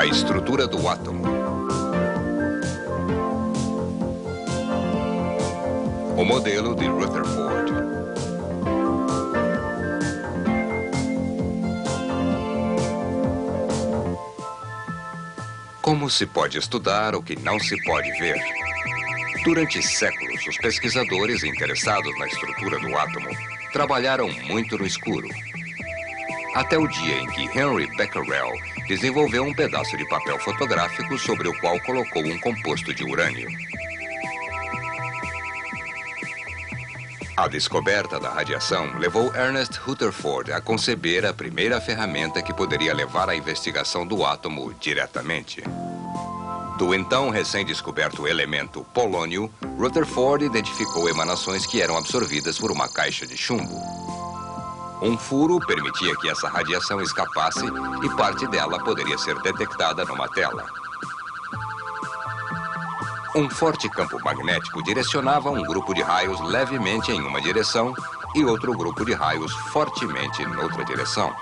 A estrutura do átomo. O modelo de Rutherford. Como se pode estudar o que não se pode ver? Durante séculos, os pesquisadores interessados na estrutura do átomo trabalharam muito no escuro. Até o dia em que Henry Becquerel desenvolveu um pedaço de papel fotográfico sobre o qual colocou um composto de urânio. A descoberta da radiação levou Ernest Rutherford a conceber a primeira ferramenta que poderia levar à investigação do átomo diretamente. Do então recém-descoberto elemento polônio, Rutherford identificou emanações que eram absorvidas por uma caixa de chumbo. Um furo permitia que essa radiação escapasse e parte dela poderia ser detectada numa tela. Um forte campo magnético direcionava um grupo de raios levemente em uma direção e outro grupo de raios fortemente noutra direção.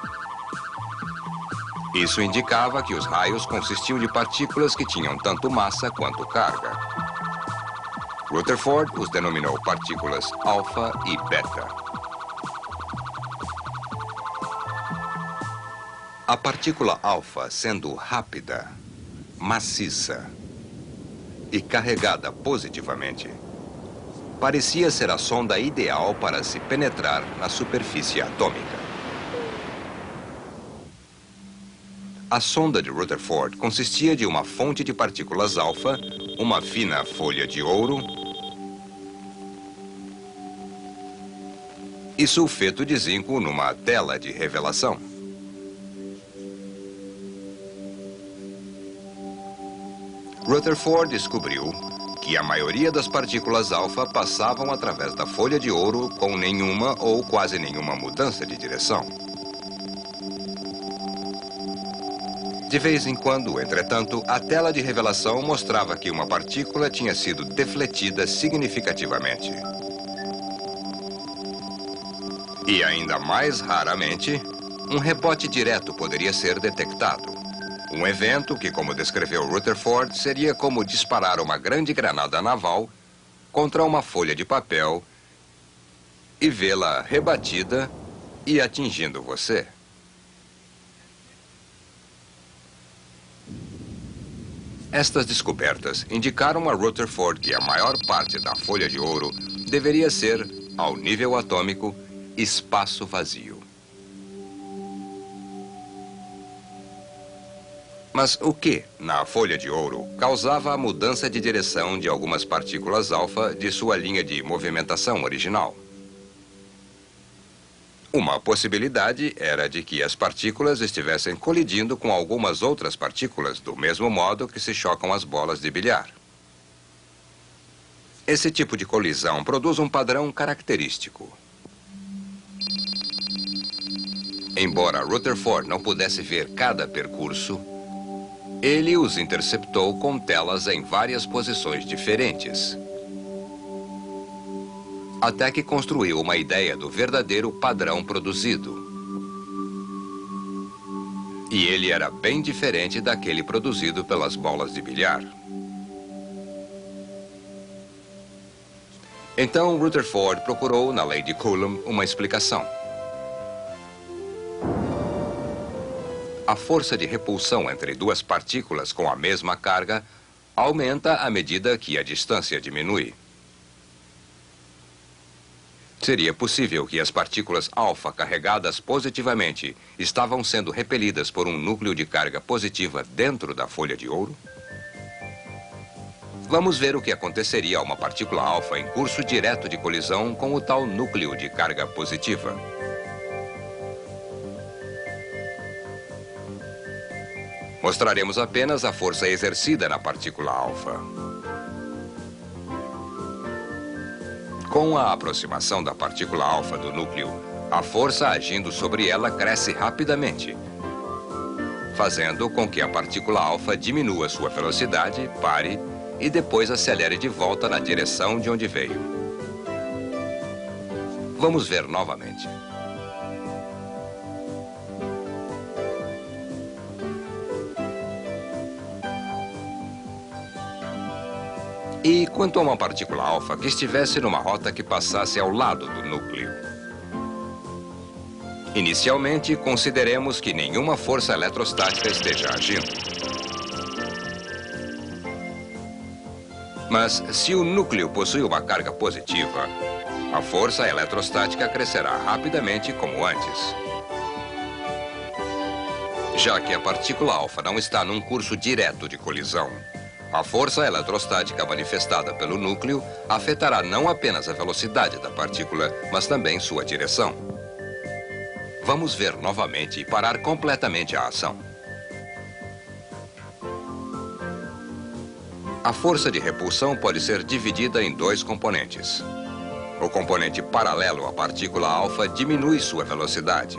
Isso indicava que os raios consistiam de partículas que tinham tanto massa quanto carga. Rutherford os denominou partículas alfa e beta. A partícula alfa, sendo rápida, maciça e carregada positivamente, parecia ser a sonda ideal para se penetrar na superfície atômica. A sonda de Rutherford consistia de uma fonte de partículas alfa, uma fina folha de ouro e sulfeto de zinco numa tela de revelação. Rutherford descobriu que a maioria das partículas alfa passavam através da folha de ouro com nenhuma ou quase nenhuma mudança de direção. De vez em quando, entretanto, a tela de revelação mostrava que uma partícula tinha sido defletida significativamente. E ainda mais raramente, um rebote direto poderia ser detectado. Um evento que, como descreveu Rutherford, seria como disparar uma grande granada naval contra uma folha de papel e vê-la rebatida e atingindo você. Estas descobertas indicaram a Rutherford que a maior parte da folha de ouro deveria ser, ao nível atômico, espaço vazio. Mas o que, na folha de ouro, causava a mudança de direção de algumas partículas alfa de sua linha de movimentação original? Uma possibilidade era de que as partículas estivessem colidindo com algumas outras partículas, do mesmo modo que se chocam as bolas de bilhar. Esse tipo de colisão produz um padrão característico. Embora Rutherford não pudesse ver cada percurso, ele os interceptou com telas em várias posições diferentes, até que construiu uma ideia do verdadeiro padrão produzido. E ele era bem diferente daquele produzido pelas bolas de bilhar. Então Rutherford procurou na lei de Coulomb uma explicação. A força de repulsão entre duas partículas com a mesma carga aumenta à medida que a distância diminui. Seria possível que as partículas alfa carregadas positivamente estavam sendo repelidas por um núcleo de carga positiva dentro da folha de ouro? Vamos ver o que aconteceria a uma partícula alfa em curso direto de colisão com o tal núcleo de carga positiva. Mostraremos apenas a força exercida na partícula alfa. Com a aproximação da partícula alfa do núcleo, a força agindo sobre ela cresce rapidamente, fazendo com que a partícula alfa diminua sua velocidade, pare e depois acelere de volta na direção de onde veio. Vamos ver novamente. E quanto a uma partícula alfa que estivesse numa rota que passasse ao lado do núcleo? Inicialmente, consideremos que nenhuma força eletrostática esteja agindo. Mas se o núcleo possui uma carga positiva, a força eletrostática crescerá rapidamente como antes. Já que a partícula alfa não está num curso direto de colisão, a força eletrostática manifestada pelo núcleo afetará não apenas a velocidade da partícula, mas também sua direção. Vamos ver novamente e parar completamente a ação. A força de repulsão pode ser dividida em dois componentes. O componente paralelo à partícula alfa diminui sua velocidade,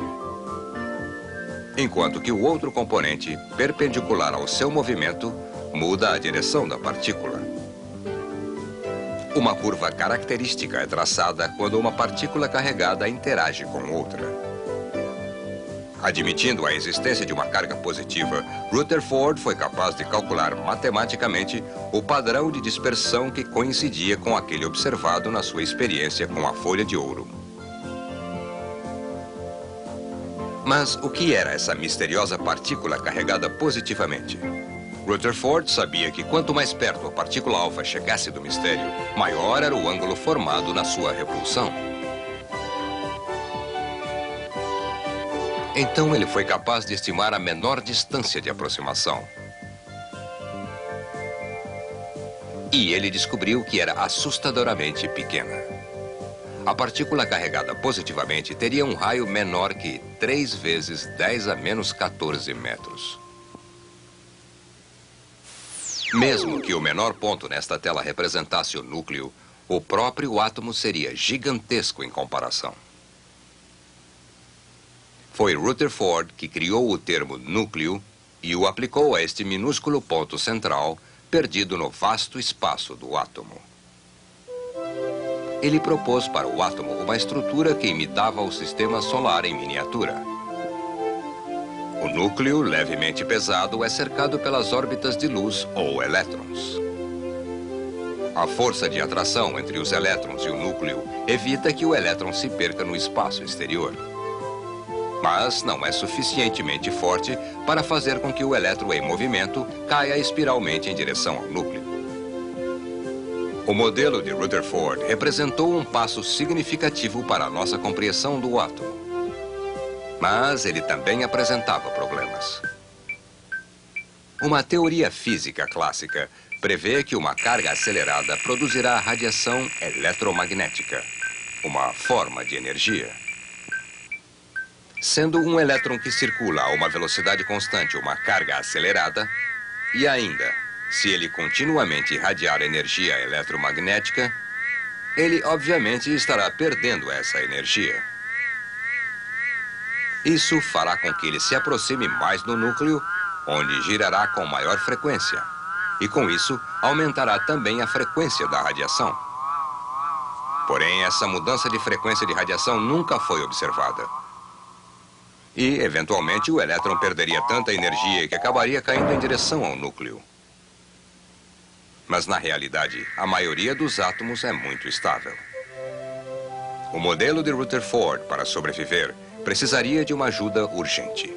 enquanto que o outro componente, perpendicular ao seu movimento, muda a direção da partícula. Uma curva característica é traçada quando uma partícula carregada interage com outra. Admitindo a existência de uma carga positiva, Rutherford foi capaz de calcular matematicamente o padrão de dispersão que coincidia com aquele observado na sua experiência com a folha de ouro. Mas o que era essa misteriosa partícula carregada positivamente? Rutherford sabia que quanto mais perto a partícula alfa chegasse do mistério, maior era o ângulo formado na sua repulsão. Então ele foi capaz de estimar a menor distância de aproximação. E ele descobriu que era assustadoramente pequena. A partícula carregada positivamente teria um raio menor que 3 vezes 10 a menos 14 metros. Mesmo que o menor ponto nesta tela representasse o núcleo, o próprio átomo seria gigantesco em comparação. Foi Rutherford que criou o termo núcleo e o aplicou a este minúsculo ponto central perdido no vasto espaço do átomo. Ele propôs para o átomo uma estrutura que imitava o sistema solar em miniatura. O núcleo, levemente pesado, é cercado pelas órbitas de luz ou elétrons. A força de atração entre os elétrons e o núcleo evita que o elétron se perca no espaço exterior. Mas não é suficientemente forte para fazer com que o elétron em movimento caia espiralmente em direção ao núcleo. O modelo de Rutherford representou um passo significativo para a nossa compreensão do átomo. Mas ele também apresentava problemas. Uma teoria física clássica prevê que uma carga acelerada produzirá radiação eletromagnética, uma forma de energia. Sendo um elétron que circula a uma velocidade constante uma carga acelerada, e ainda, se ele continuamente irradiar energia eletromagnética, ele obviamente estará perdendo essa energia. Isso fará com que ele se aproxime mais do núcleo, onde girará com maior frequência, e com isso aumentará também a frequência da radiação. Porém, essa mudança de frequência de radiação nunca foi observada. E, eventualmente, o elétron perderia tanta energia que acabaria caindo em direção ao núcleo. Mas, na realidade, a maioria dos átomos é muito estável. O modelo de Rutherford, para sobreviver, precisaria de uma ajuda urgente.